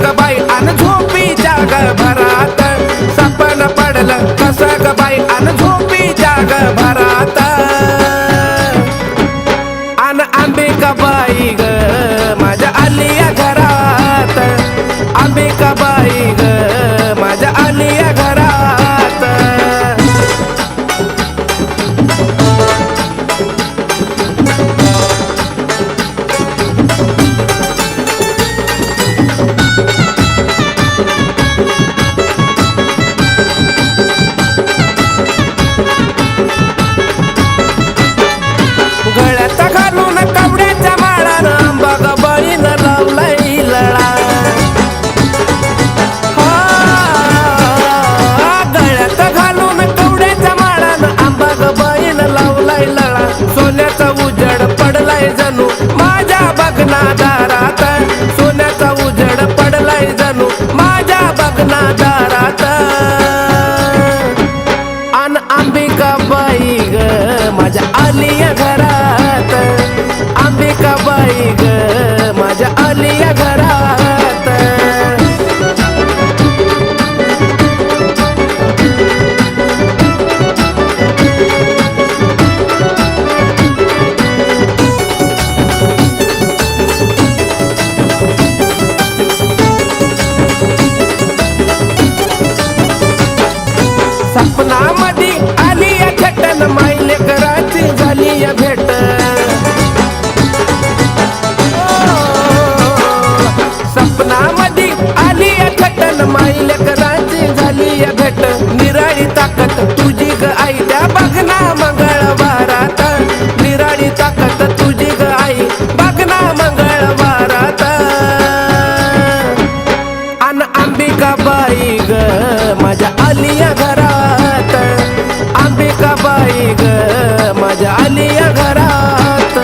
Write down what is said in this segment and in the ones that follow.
ग बाई अन झोपीच्या ग भरात सपन पडलं कसं ग बाई अन झोपीच्या ग भरात अन अंबिकाबाई ग माझ्या आलिया घरात अंबिकाबाई ग माझ्या आलिया घरात गळ्यात घालून कवड्याच्या माळानं अंबाबाईनं लावलाय लळा गळ्यात घालून कवड्याच्या माळानं अंबाबाईनं लावलाय लळा सोन्याचा उजड पडलाय जणू माझ्या बघनादारात सोन्याचा उजड पडलाय जणू माझ्या बघनादारात अन अंबिकाबाई ग माझ्या आलिया घरात अंबिकाबाई ग माझ्या आलिया घरात सपनामध्ये आलिया थेटन मायले कराची झाली या भेट सपनामध्ये आलिया थेटन मायले कराची झाली या भेट निराळी ताकद तुझी ग आई त्या बघना मंगळवारात निराळी ताकद तुझी ग आई बघना मंगळवारात अन अंबिकाबाई ग माझ्या आलिया घरात अंबिकाबाई ग माझ्या आलिया घरात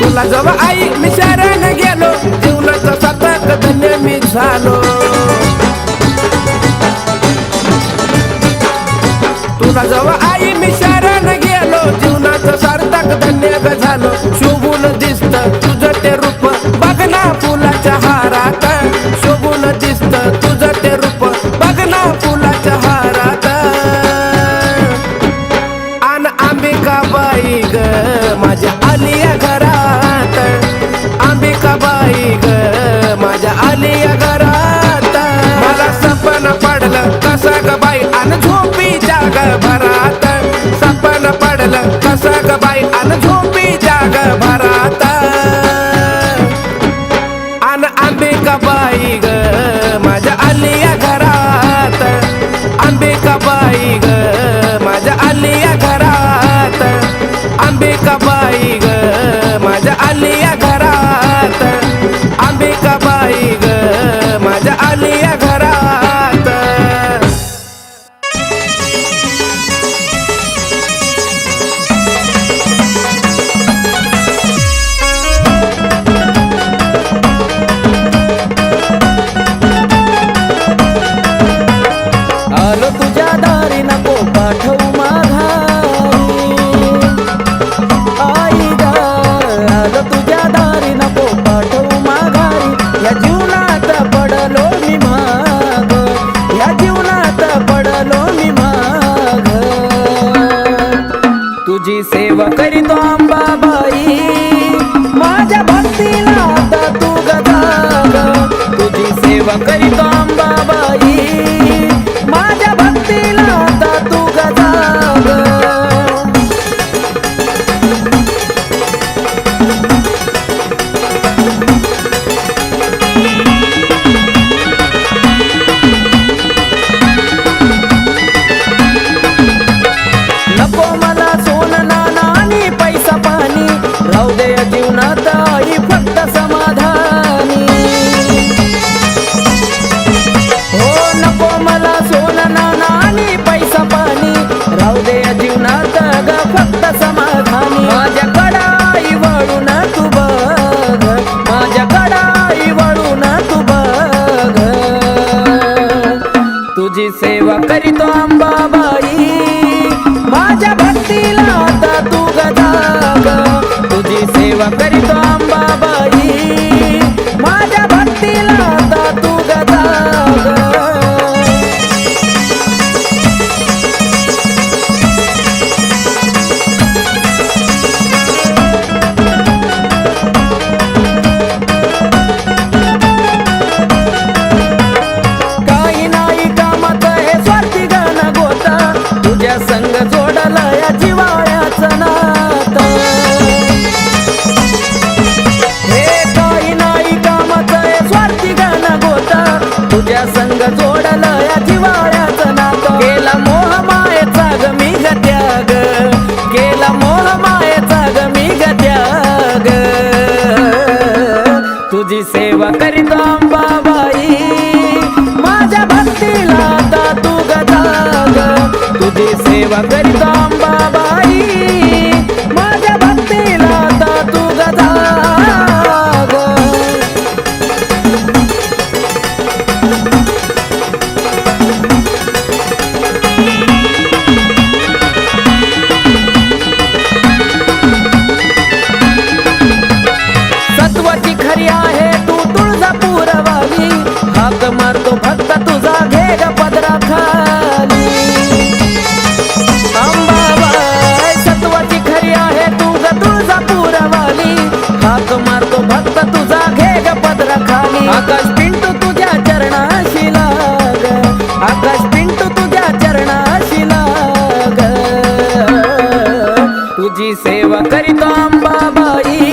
तुला जवळ आई मी शरण गेलो जीवनाचं सार्थक धन्य मी झालो तुला जवळ आई मी शरण गेलो जीवनाचं सार्थक धन्य ग झालो शोभून दिसत तुझं ते रूप बघना फुलाच्या हारात शोभून दिसत तुझं ते रूप बघना फुलाच्या हारात अन अंबिकाबाई ग माझ्या आलिया घरात अंबिकाबाई ग माझ्या आलिया घरात मला सपन पडलं कसं ग बाई अन झोपीच्या ग भरात सपन पडलं कसं ग बाई अन झोपीच्या ग भरात अन अंबिकाबाई ग माझ्या आलिया घरात अंबिकाबाई ग माझ्या आलिया घरात अंबिकाबाई ग माझ्या आलिया घरात अंबिकाबाई ग माझ्या आलिया घरात आलो तुझ्या दारी नको पाठवू माघारी आई ग आलो तुझ्या दारी नको पाठवू माघारी या जीवनात पडलो मी माग या जीवनात पडलो मी माग तुझी सेवा करीतो अंबाबाई माझ्या भक्तीला आता तू गजाग तुझी सेवा करीतो अंबाबाई माझ्या भक्तीला आता तू गजाग नको मला सोनं नाणं आणि पैसा पाणी राहू दे या जीवनात आई फक्त समाधानी करीतो अंबाबाई माझ्या भक्तीला आता तू गजाग तुझी सेवा करीतो अंबाबाई माझ्या भक्तीला आता तू गजाग काही नाही कामात हे स्वार्थी गण गोता तुझ्या संग जोडला या जिवाळ्याचं नातं हे काही नाही कामात हे स्वार्थी गण गोता तुझ्या संग जोडला या जिवाळ्याचं नातं केला मोह मायेचा ग मी ग त्याग केला मोह मायेचा ग मी ग त्याग तुझी सेवा करीतो अंबाबाई माझ्या भक्तीला आता तू गजाग तुझी सेवा करीतो अंबाबाई माझ्या भक्तीला आता तू गजाग सत्वाची खरी आहे तू तुळजापूरवाली हाक मारतो भक्त तुझा घे ग पदरा खाली अंबाबाई सत्वाची खरी आहे तू ग तुळजापूरवाली हाक मारतो भक्त तुझा घे ग पदरा खाली आकाश पिंटू तुझ्या चरणाशी लाग आकाश पिंटू तुझ्या चरणाशी लाग तुझी सेवा करीतो अंबाबाई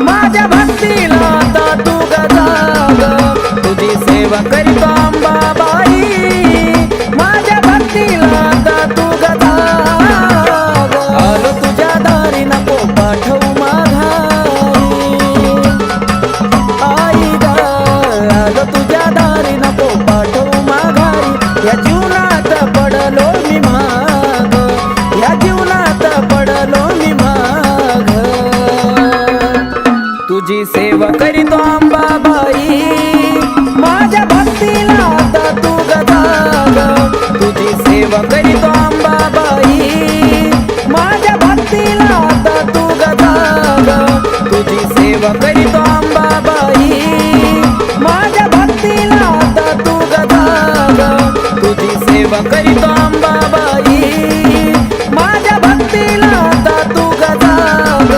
माझ्या भक्तीला आता तू गजाग तुझी सेवा करीतो अंबाबाई माझ्या भक्तीला आता तू गजाग आलो तुझ्या दारी नको पाठवू माघारी आई ग आलो तुझ्या दारी नको पाठवू माघारी या जीवनात पडलो मी माग या जीवनात पडलो मी माग तुझी सेवा करीतो अंबाबाई माझ्या भक्तीला आता तू गजाग तुझी सेवा करीतो अंबाबाई माझ्या भक्तीला आता तू गजाग तुझी सेवा करीतो अंबाबाई माझ्या भक्तीला आता तू गजाग तुझी सेवा करीतो अंबाबाई माझ्या भक्तीला आता तू गजाग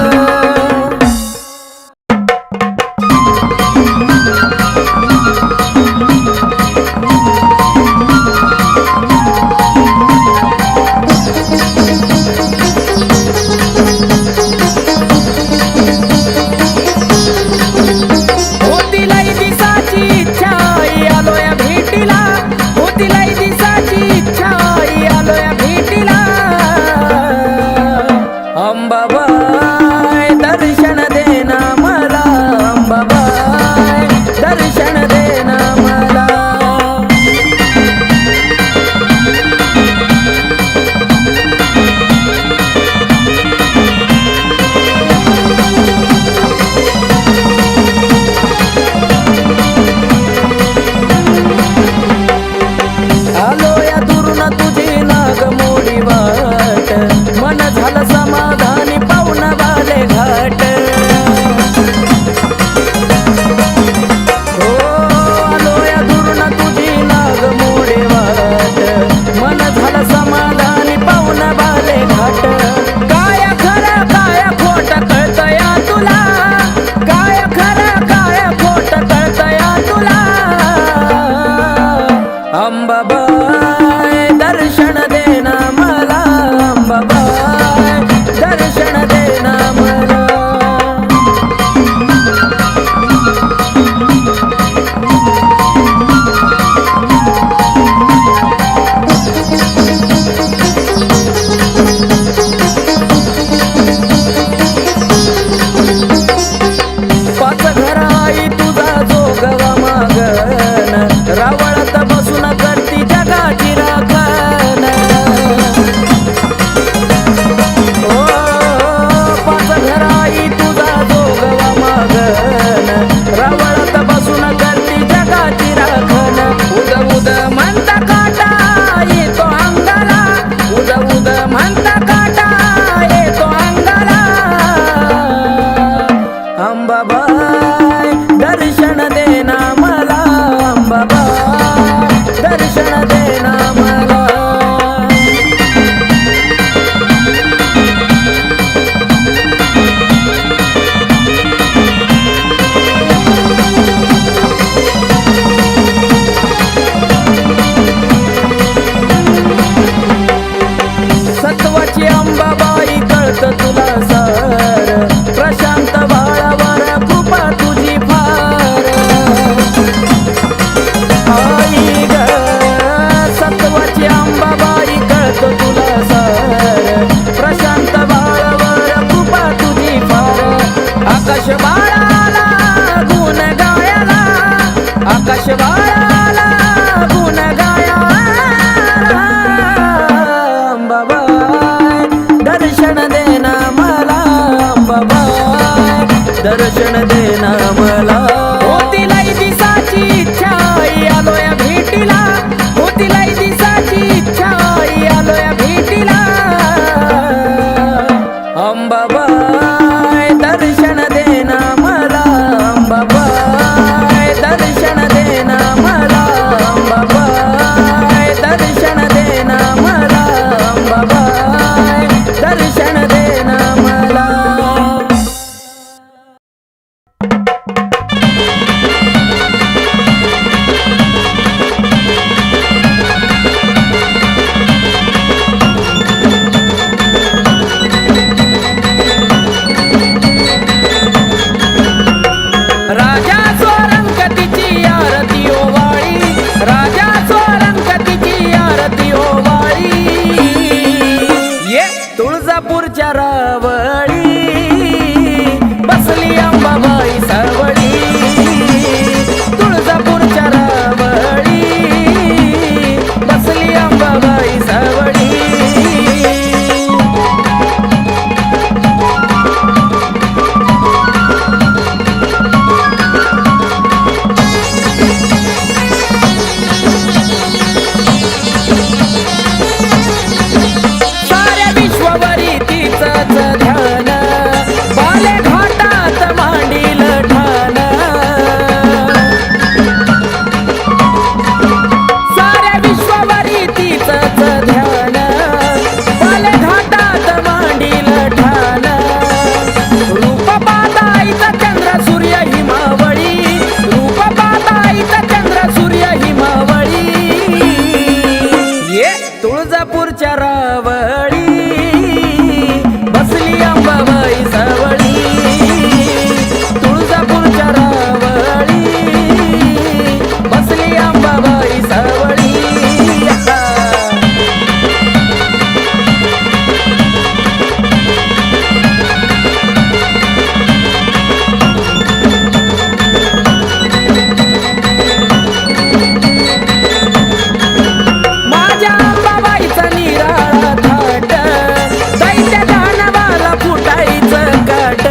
होती लई दिसाची इच्छा आलो या भेटीला होती लई दिसाची इच्छा आलो या भेटीला अंबाबाई दर्शन देना मला अंबाबाई दर्शन देना मला आलो या दुरून तुझी नाग मोडी वाट मन झालं समाधानी पाहुण बाले घाट हो आलो या दुरून तुझी नाग मोडी वाट मन झालं समाधानी पाहुण बाले घाट काय खरं काय खोट कळतया तुला काय खरं काय खोट कळतया तुला अंबाबाई दर्शन देना मला अंबाबाई दर्शन देना मला. होती लई दिसाची इच्छा आलोया भेटीला, होती लई दिसाची इच्छा आलोया भेटीला. अंबाबाई दर्शन देना मला, अंबाबाई दर्शन देना मला, अंबाबाई दर्शन देना मला, अंबाबाई दर्शन देना मला. राजा स्वरंगतीची आरती ओवाळी, राजा स्वरंगतीची आरती ओवाळी. ये तुळजापूरच्या रावळी बसली अंबाबाई सावळी, तुळजापूरच्या रावळी बसली अंबाबाई सावळी. साऱ्या विश्ववरी तिचंच ध्यान, बाले घाटात मांडील ठाण. साऱ्या विश्ववरी तिचंच ध्यान, बाले घाटात मांडील ठाण. रूप पाहताईचा चंद्र सूर्य हिमावळी, रूप पाहताईचा चंद्र सूर्य हिमावळी. ये तुळजापूरच्या रावळी बसली अंबाबाई सावळी, तुळजापूरच्या रावळी बसली अंबाबाई सावळी. माझ्या अंबाबाईचा निराळा थाट, दैत्य दानवाला फुटायचं काट.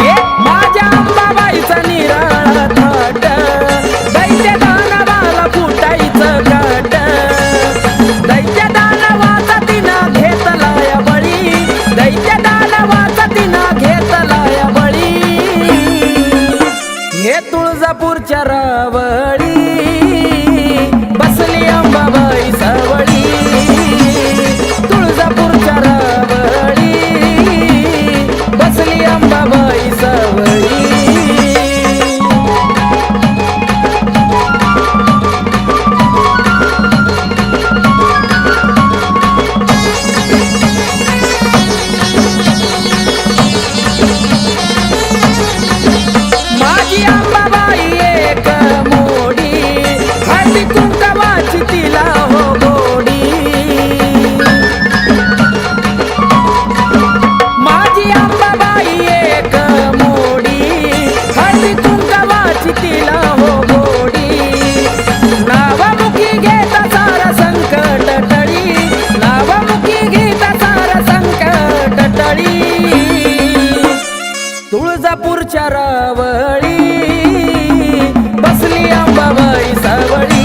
ये माझ्या अंबाबाईचा निराळा थाट, दैत्य दानवाला फुटायचं काट. दैत्य दानवाचा तिनं घेतलाय बळी, दैत्य दानवाचा तिनं घेतलाय बळी. हे तुळजापूरच्या रावळी बसली अंबाबाई सावळी, तुळजापूरच्या रावळी बसली अंबाबाई सावळी. माझी अंबाबाई एक मोडी, हळदी कुंकवाची तिला हो गोडी. माझी अंबाबाई एक मोडी, हळदी कुंकवाची तिला हो गोडी. नावामुखी घेता सारा संकट टळी, नावामुखी घेता सारा संकट टळी. तुळजापूरच्या रावळी बसली अंबाबाई सावळी,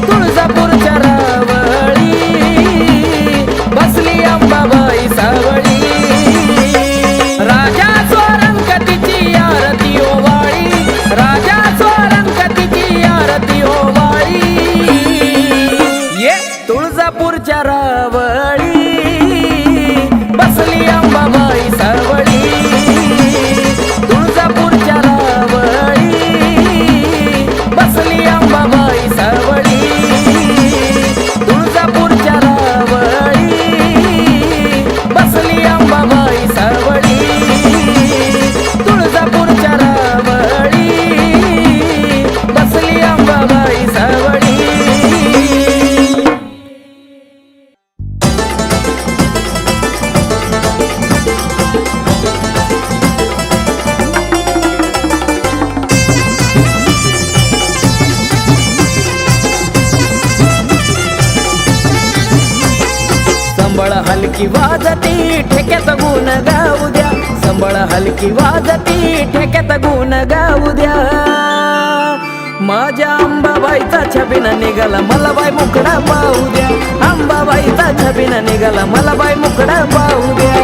तुळजापूरच्या रावळी बसली अंबाबाई सावळी. राजा स्वरंगतीची आरती ओवाळी, राजा स्वरंगतीची आरती ओवाळी. ये तुळजापूरच्या रावळी बसली अंबाबाई सावळी, तुळजापूरच्या रावळी बसली अंबाबाई सावळी, तुळजापूरच्या रावळी बसली अंबाबाई सावळी, तुळजापूरच्या रावळी बसली अंबाबाई सावळी. संबळ हलकी वाजती ठेक्यात गुण गाऊ द्या, संबळ हलकी वाजती ठेक्यात गुण गाऊ द्या. माझ्या अंबाबाईचा छबिना निघाला मला बाई मुकडा पाहू द्या, अंबाबाईचा छबिना निघाला मला बाई मुकडा पाहू द्या.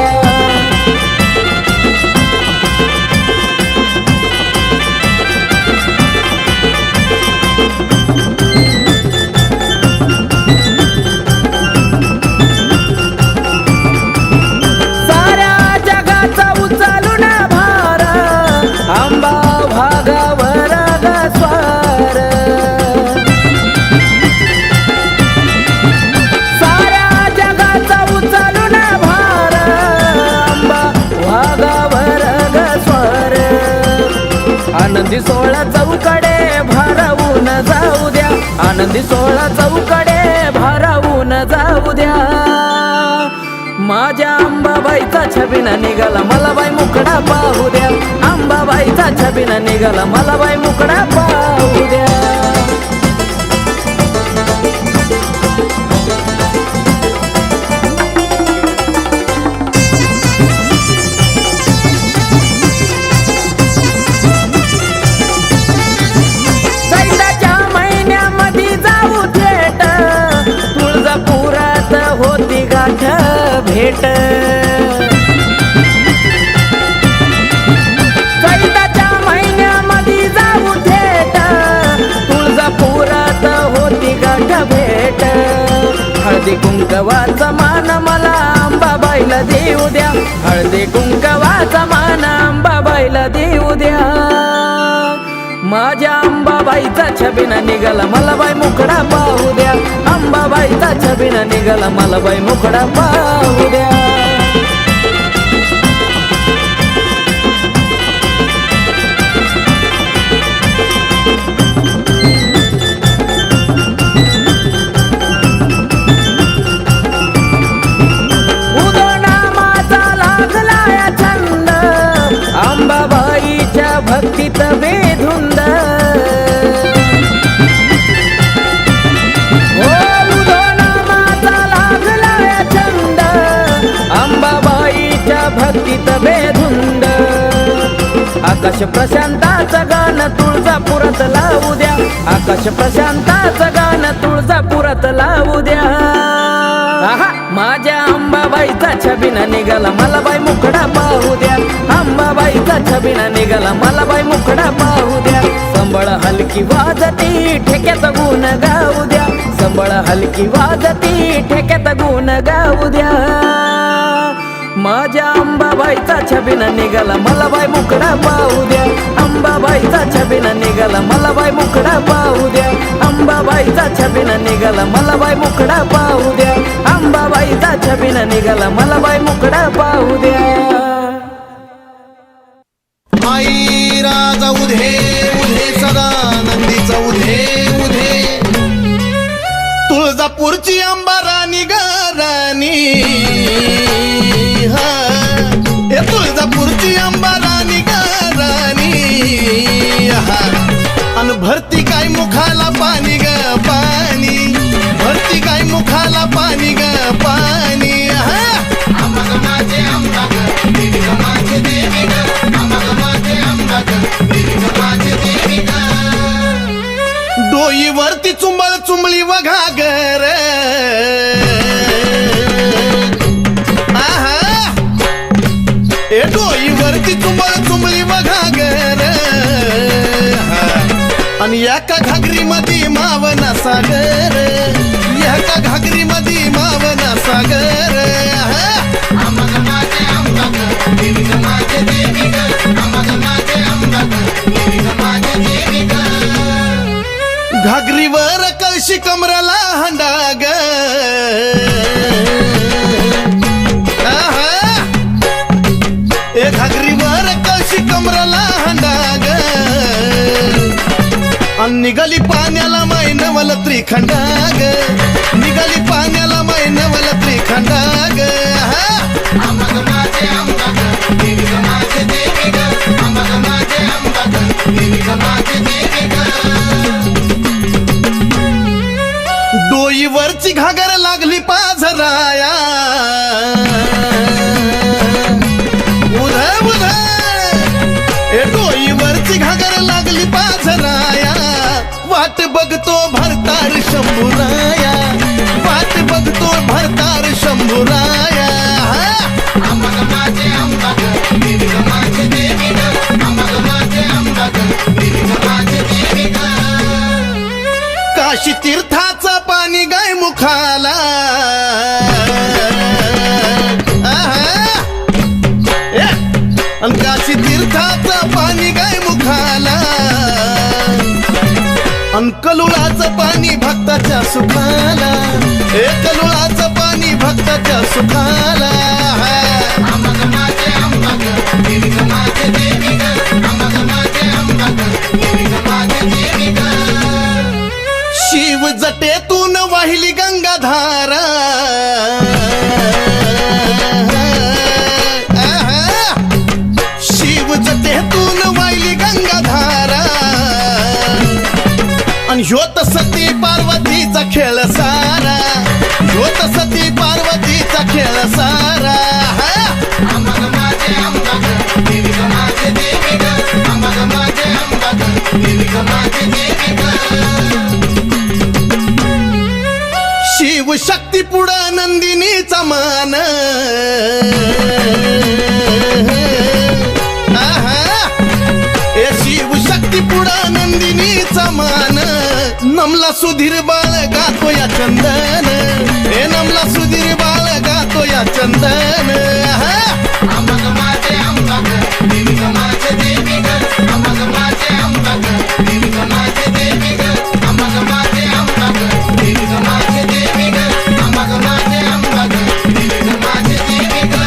आनंदी सोळा चौकडे भारावून जाऊ द्या, आनंदी सोळा चौकडे भारावून जाऊ द्या. माझ्या अंबाबाईचा छबिना निघाला मला बाई मुकडा पाहू द्या, अंबाबाईचा छबिना निघाला मला बाई मुकडा पाहू द्या. भेट चैताच्या महिन्यामध्ये जाऊ थेट, तुळजापुरात होती गाठ भेट. हळदी कुंकवाचा मान मला अंबाबाईला देऊ द्या, हळदी कुंकवाचा मान अंबाबाईला देऊ द्या. माझ्या अंबाबाईचा छबिना निघाला मला बाई मुकडा पाहू द्या, अंबाबाईचा छबिना निघाला मला बाई मुकडा पाहू द्या. उदोनामाचा लागलाय छंद, अंबाबाईच्या भक्तीत बेधुंद. भक्तीत बेधुंद आकाश प्रशांताचं गाणं तुळजापुरात लावू द्या, आकाश प्रशांताचं गाणं तुळजापुरात लावू द्या. माझ्या अंबाबाईचा छबिना निघाला मला बाई मुकडा पाहू द्या, अंबाबाईचा छबिना निघाला मला बाई मुकडा पाहू द्या. संबळ हलकी वाजती ठेक्यात गुण गाऊ द्या, संबळ हलकी वाजती ठेक्यात गुण गाऊ द्या. माझ्या अंबाबाईचा छबिना निघाला मला बाई मुकडा पाहू द्या, अंबाबाईचा छबिना निघाला मला बाई मुकडा पाहू द्या, अंबाबाईचा छबिना निघाला मला बाई मुकडा पाहू द्या, अंबाबाईचा छबिना निघाला मला बाई मुकडा पाहू द्या. आई राजा उधे उधे सदा नंदीचा उधे उधे, तुळजापूरची अंबा राणी ग राणी, हे तुळजापूरची अंबा राणी ग राणी. अन भरती काय मुखाला पाणी ग पाणी, भरती काय मुखाला पाणी ग पाणी. डोईवरती चुंबळ चुंबळी वघागर, डोईवरती चुंबळ चुंबळी वघागर. आणि एका घागरी मध्ये मावना सागर, एका घागरी मध्ये मावना सागर. घागरीवर कळशी कमराला हंडाग, ए घागरीवर कळशी कमराला हंडाग. निघाली पाण्याला मैनवल त्रिखंडाग, निघाली पाण्याला मैनवल त्रिखंडाग. डोईवरची घागर लागली पाझराया, बघतो भरतार शंभूराया, वाट बघतो भरतार शंभूराया. अंबाग माझे अंबाग देवी ग माझे देवी ग, अंबाग माझे अंबाग देवी ग माझे देवी ग. काशी तीर्थाचं पाणी गाय मुखाला, काशी तीर्थाचं पाणी गाय मुखाला, अन कलुळाचं पाणी भक्ताच्या सुखाला, कलुळाचं पाणी भक्ताच्या सुखाला. अंबाग माझे अंबाग देवी ग माझे देवी ग, अंबाग माझे अंबाग देवी ग माझे देवी ग. शिव जटेतून वाहिली गंगाधारा, शिव जटेतून वाहिली गंगाधारा, आणि ह्योत सती पार्वतीचा खेळ सारा, ह्योत सती पार्वतीचा खेळ सारा. अंबाग माझे अंबाग देवी ग माझे देवी ग, अंबाग माझे अंबाग देवी ग माझे देवी ग. शिव शक्ती पुढं नंदिनीचा मान, ए शिव शक्ती पुढं नंदिनीचा मान, नमला सुधीर बाळ गातो या चंदन, ए नमला सुधीर बाळ गातो या चंदन. अंबाग माझे अंबाग देवी ग माझे देवी ग, अंबाग माझे अंबाग देवी ग माझे देवी ग, अंबाग माझे अंबाग देवी ग माझे देवी ग, अंबाग माझे अंबाग देवी ग माझे देवी ग.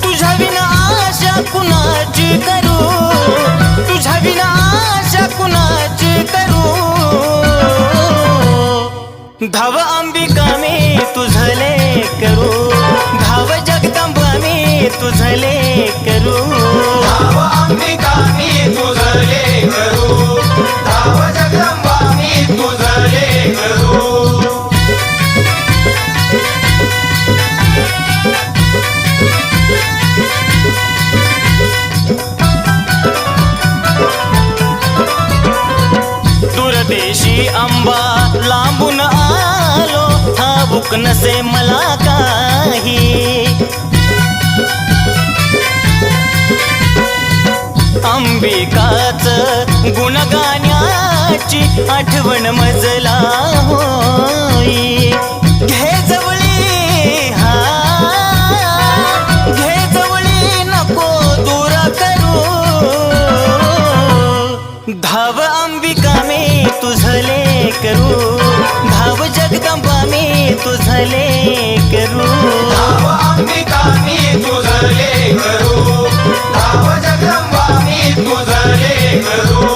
तुझ्या विना आशा कुणाची करू, तुझ्या विना आशा कुणाची करू. धाव अंबिका मी तुझले करू, धाव जगदंबा मी तुझले करू. धाव अंबिका मी तुझले करू, धाव जगदंबा मी तुझले करू. दूरदेशी अंबा लांबून आलो, ठाऊक नसे मला काही. अंबिकाच गुण गाण्याची आठवण मजला होई. घे जवळी हा, घे जवळी नको दूर करू. धाव अंबिका मी तुझले करू, धाव जगदंबा मी तुझले करू. धाव अंबिका मी तुझले करू, धाव जगदंबा मी तुझले करू.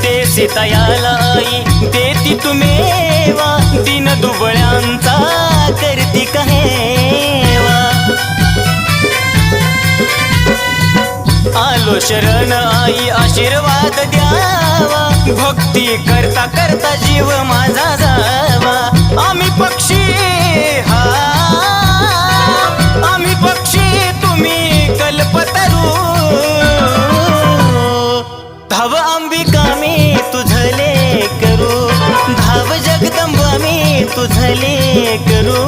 ते सीतायाला आई देती तुमेवा, दिन दुबळ्यांचा करती कहेवा. आलो शरण आई आशीर्वाद द्यावा, भक्ती करता करता जीव माझा जावा. आम्ही पक्षी हा, आम्ही पक्षी तुम्ही कल्पतरू. धाव अंबिका मी तुझले करू, धाव जगदंबा मी तुझले करू.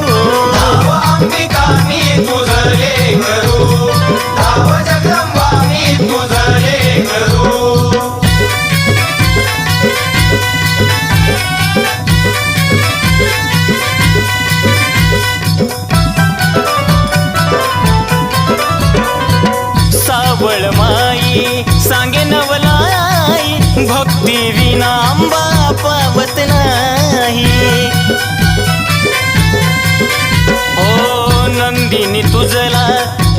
धाव अंबिका मी तुझले करू, धाव जगदंबा मी तुझले करू. सावळ माई सांगे नवलाई, भक्ती विना अंबा पावत नाही. ओ नंदिनी तुझला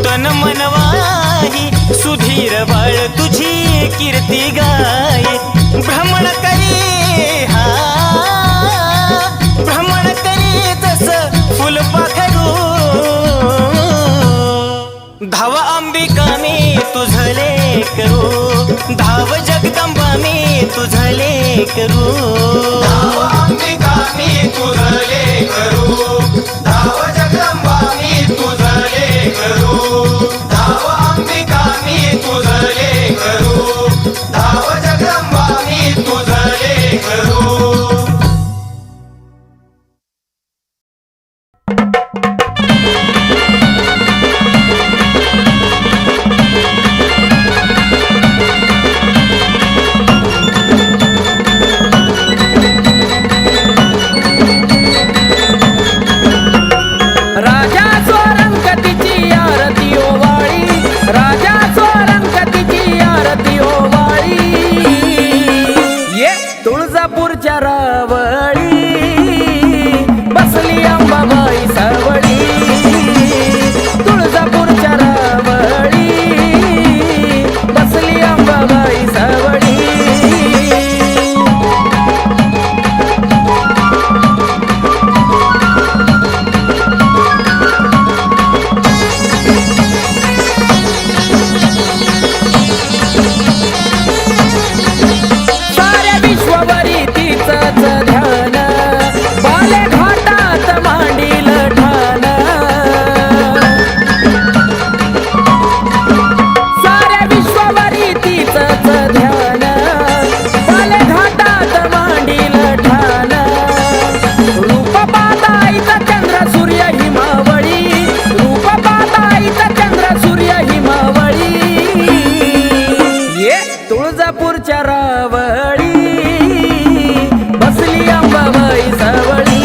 तन मनवाही, सुधीर बाळ तुझी कीर्ती गाय. भ्रमण करी हा, भ्रमण करी तस लेकरू धाव अंबिका मी तुझं लेकरू धाव जगदंबा मी तुझं लेकरू धाव अंबिका मी तुझं लेकरू धाव जगदंबा मी तुझं लेकरू राजा स्वरंगतीची आरती ओवाळी राजा स्वरंगतीची आरती ओवाळी ये तुळजापूरच्या रावळी बसली अंबाबाई सावळी तुळजापूरच्या रावळी बसली अंबाबाई सावळी साऱ्या विश्वभरी तिचंच ध्यान बाले घाटात मांडील ठाण साऱ्या विश्वभरी तिचंच ध्यान बाले घाटात मांडील ठाण रूप पाहताईचा चंद्र सूर्य हिमावळी रूप पाहताईचा चंद्र सूर्य हिमावळी ये तुळजापूरच्या रावळी बसली अंबाबाई सावळी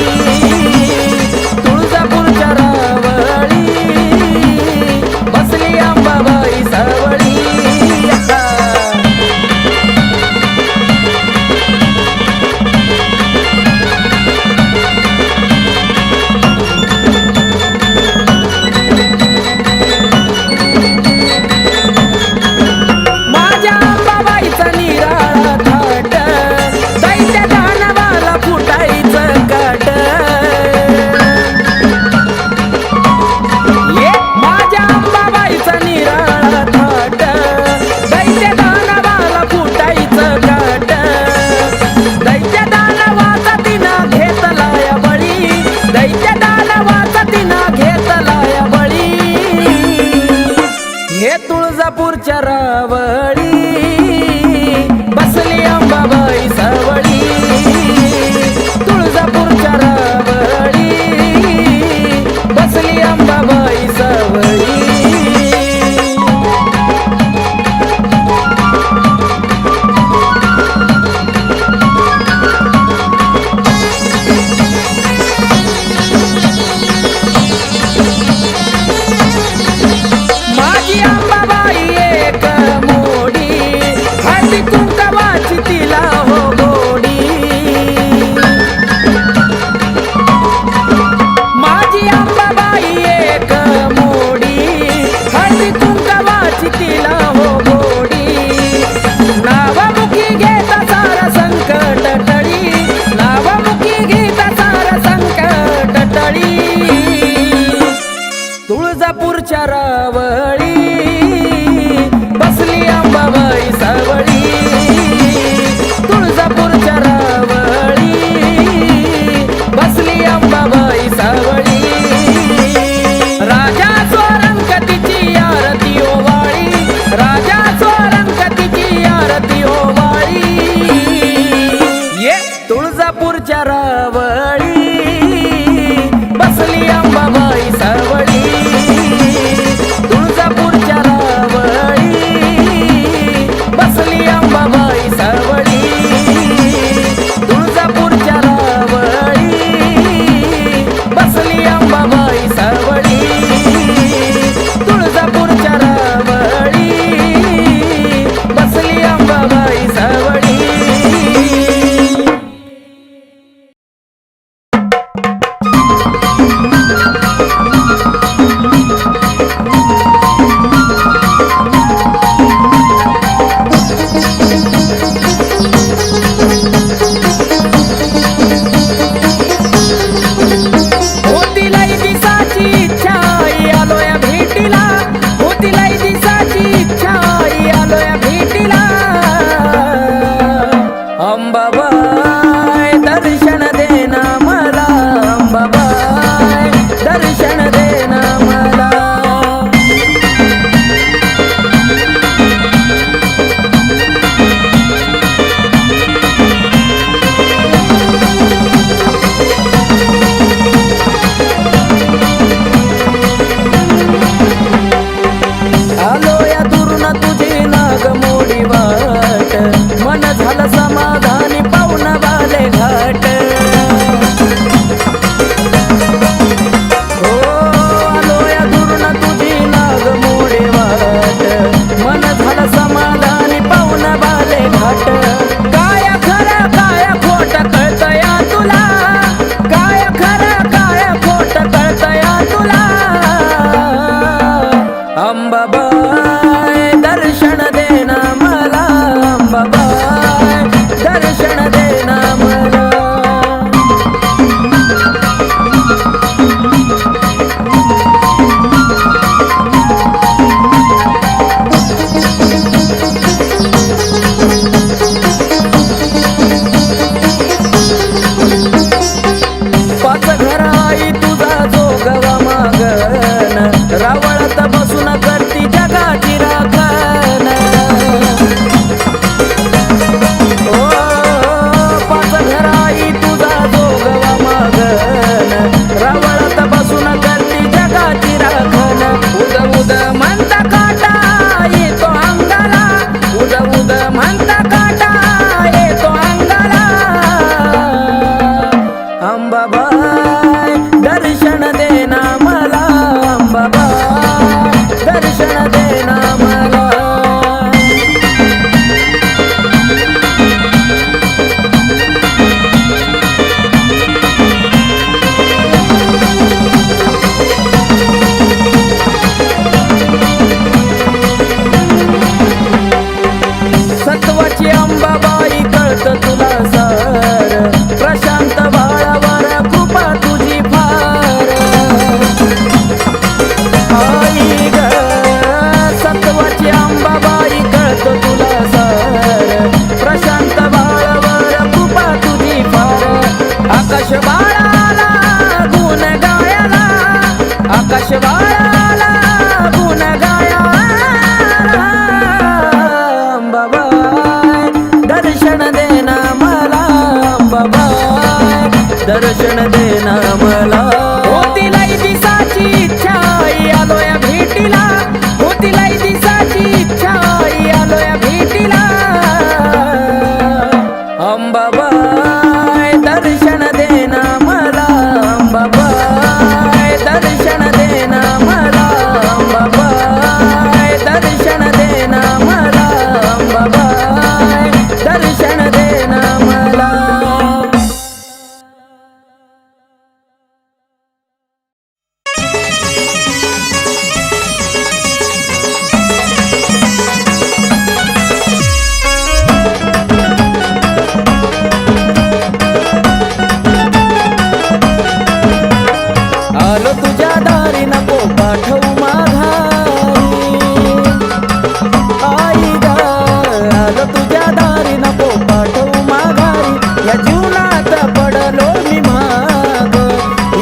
तुळजापूरच्या रावळी बसली अंबाबाई सावळी माझ्या अंबाबाईचा निराळा थाट दैत्य दानवाला फुटायचं काट ये माझ्या अंबाबाईचा निराळा थाट दैत्य दानवाला फुटायचं काट दैत्य दानवाचा तिनं घेतलाय बळी दैत्य दानवाचा तिनं घेतलाय बळी हे तुळजापूरच्या रावळी बसली अंबाबाई सावळी तुळजापूरच्या रावळी बसली अंबाबाई सावळी माझी अंबाबाई एक मोड आलो तुझ्या दारी नको पाठवू माघारी आई ग आलो तुझ्या दारी नको पाठवू माघारी या जीवनात पडलो मी माग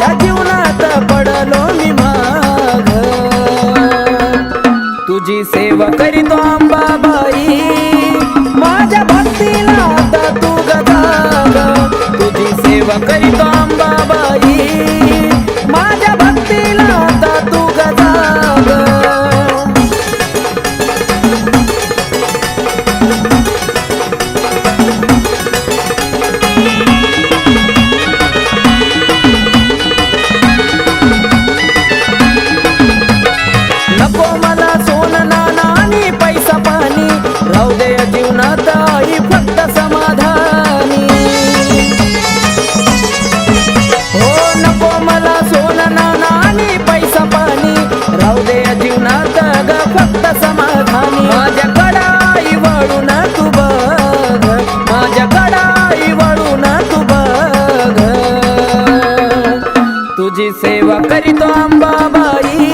या जीवनात पडलो मी माग तुझी सेवा करीतो अंबाबाई माझ्या भक्तीला आता तू गजाग तुझी सेवा करीतो अंबाबाई माझ्या भक्तीला आता तू गजाग नको मला सोनं नाणं आणि पैसा पाणी राहू दे या जीवनात आई फक्त समाधानी हो नको मला सोनं नाणं आणि पैसा पाणी राहू दे या जीवनात ग फक्त समाधानी माझ्याकडं आई वळून तू बघ माझ्याकडं आई वळून तू बघ तुझी सेवा करीतो अंबाबाई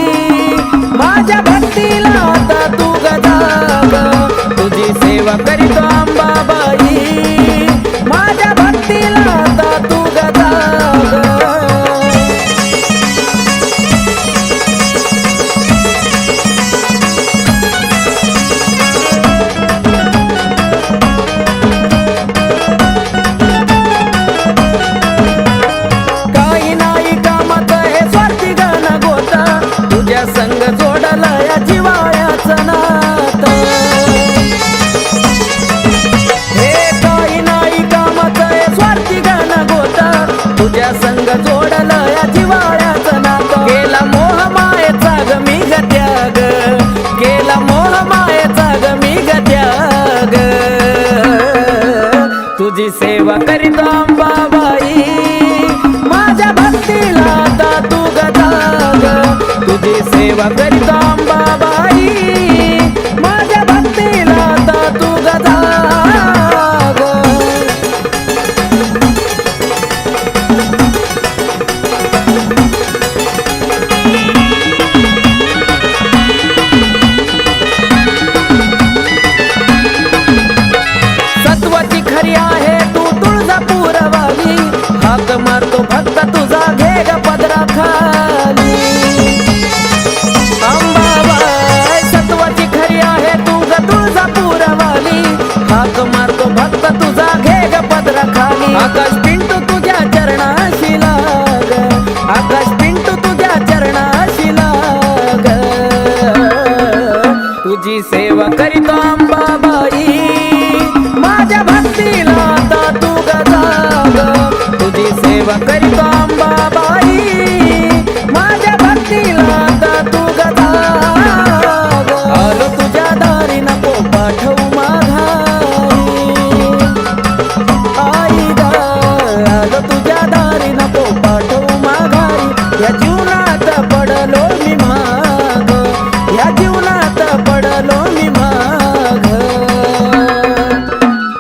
माझ्या भक्तीला आता तू गजाग तुझी सेवा करीतो अंबाबाई माझ्या भक्तीला आता तू गजाग काही नाही कामात हे स्वार्थी गाण गोता तुझ्या संग जोडला या जिवाळ्याचं नातं हे काही नाही कामात हे स्वार्थी गाण गोता तुझ्या संग जोडला या जिवाळ्याचं नातं केला मोह मायेचा ग मी ग त्याग केला मोह मायेचा ग मी ग त्याग तुझी सेवा करीतो अंबाबाई माझ्या भक्तीला आता तू गजाग तुझी सेवा करीतो अंबाबाई माझ्या भक्तीला आता तू गजाग सत्वाची खरी आहे तू तुळजापूर वाली हाक मारतो भक्त तुझा घे ग पदरा खाली अंबाबाई सत्वाची खरी आहे तू ग तुळजापूर वाली हाक मारतो भक्त तुझा घे ग पदरा खाली आकाश पिंटू तुझ्या चरणाशी लाग आकाश पिंटू तुझ्या चरणाशी लाग तुझी सेवा करीतो अंबाबाई माझ्या भक्तीला आता तू गजाग तुझी सेवा करीतो अंबाबाई माझ्या भक्तीला आता तू गजाग आलो तुझ्या दारी नको पाठवू माघारी आई ग आलो तुझ्या दारी नको पाठवू माघारी या जीवनात पडलो मी माग या जीवनात पडलो मी माग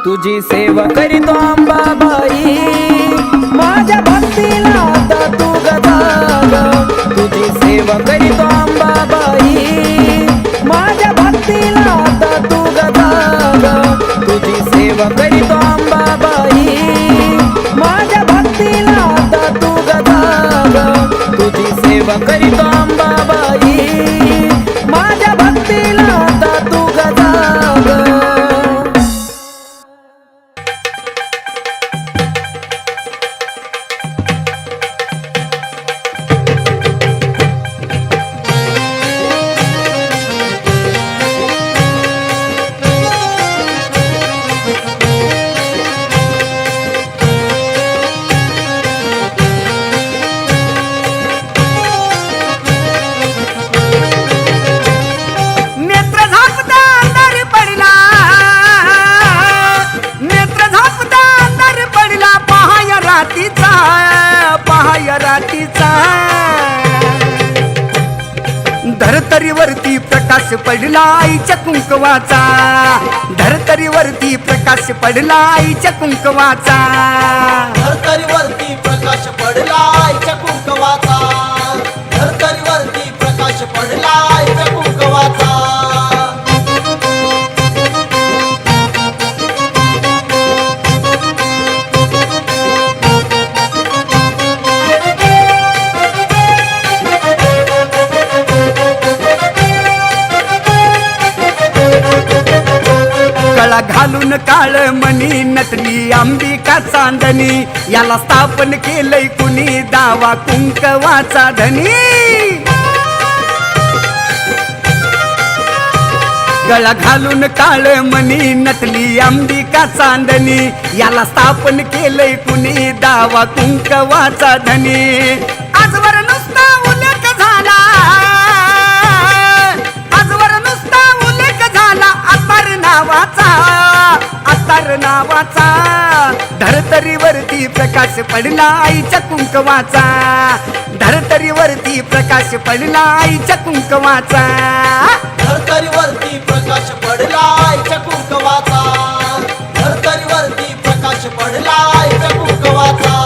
तुझी सेवा करीतो अंबाबाई माझ्या भक्तीला आता तू गजाग तुझी सेवा करीतो अंबाबाई माझ्या भक्तीला आता तू गजाग तुझी सेवा करीतो अंबाबाई माझ्या भक्तीला आता तू गजाग तुझी सेवा करीतो अंबाबाई माझ्या भक्तीला आता तू गजाग धरतरीवरती प्रकाश पडला आईच्या कुंकवाचा, धरतरीवरती प्रकाश पडला आईच्या कुंकवाचा, धरतरीवरती प्रकाश पडला आईच्या कुंकवाचा. गळा घालून काळ मणी नटली अंबिका चांदणी याला स्थापन केलंय कुणी दावा कुंकवाचा धनी गळा घालून काळ मणी नटली अंबिका चांदणी याला स्थापन केलंय कुणी दावा कुंकवाचा धनी आजवर नुसता उल्लेख झाला आजवर नुसता उल्लेख झाला अत्तर नावाचा धरतरीवरती प्रकाश पडला आईच्या कुंकवाचा धरतरीवरती प्रकाश पडला आईच्या कुंकवाचा धरतरीवरती प्रकाश पडला आईच्या कुंकवाचा धरतरीवरती प्रकाश पडला आईच्या कुंकवाचा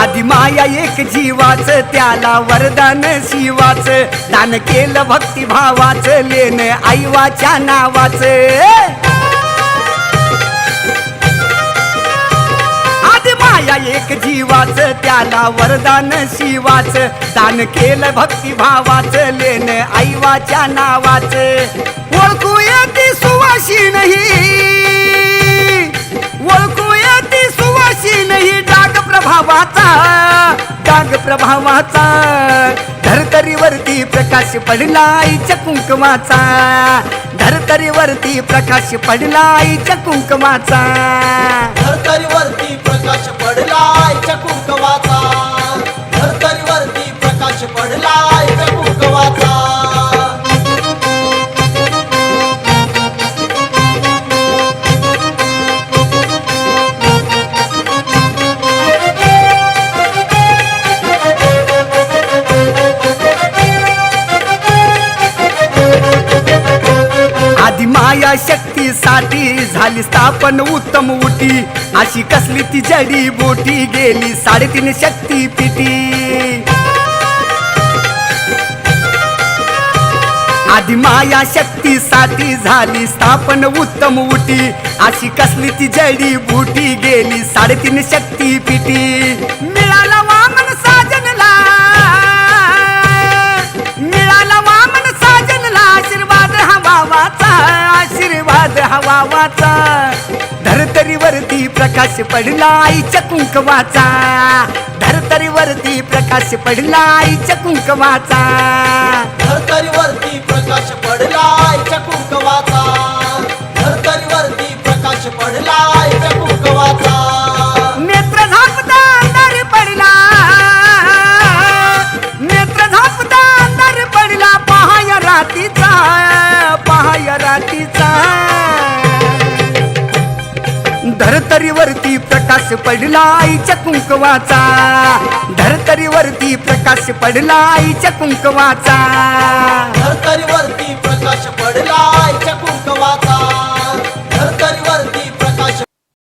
आधी माया एक जीवाच त्याला वरदान शिवाच दान केलं भक्तिभावाच लेन आईवाच्या नावाच आधी माया एक जीवाच त्याला वरदान शिवाच दान केलं भक्तिभावाच लेन आईवाच्या नावाच ओळखू येती सुवाशी नाही ओळखू येती सुवाशी नाही डाग प्रभावाचा धरतरीवरती प्रकाश पडला आईच्या कुंकवाचा धरतरीवरती प्रकाश पडला आईच्या कुंकवाचा धरतरीवरती प्रकाश पडला आईच्या कुंकवाचा धरतरीवरती प्रकाश पडला आईच्या कुंकवाचा आधी माया शक्तीसाठी झाली स्थापन उत्तम उटी अशी कसली ती जडी बोटी गेली 3.5 शक्तीपीठी आधी माया शक्तीसाठी झाली स्थापन उत्तम उटी अशी कसली ती जडी बूटी गेली 3.5 शक्तीपीठी मिळाला वामन साजनला मिळाला वामन साजनला आशीर्वाद हवावाचा धरतरीवरती प्रकाश पडला आईच्या कुंकवाचा धरतरीवरती प्रकाश पडला आईच्या कुंकवाचा धरतरीवरती प्रकाश पडला आईच्या कुंकवाचा धरतरीवरती प्रकाश पडला आईच्या कुंकवाचा नेत्र झापता अंधार पडला नेत्र झापता अंधार पडला पहाय रातीचा धरतरीवरती प्रकाश पडला आईच्या कुंकवाचा धरतरीवरती प्रकाश पडला आईच्या कुंकवाचा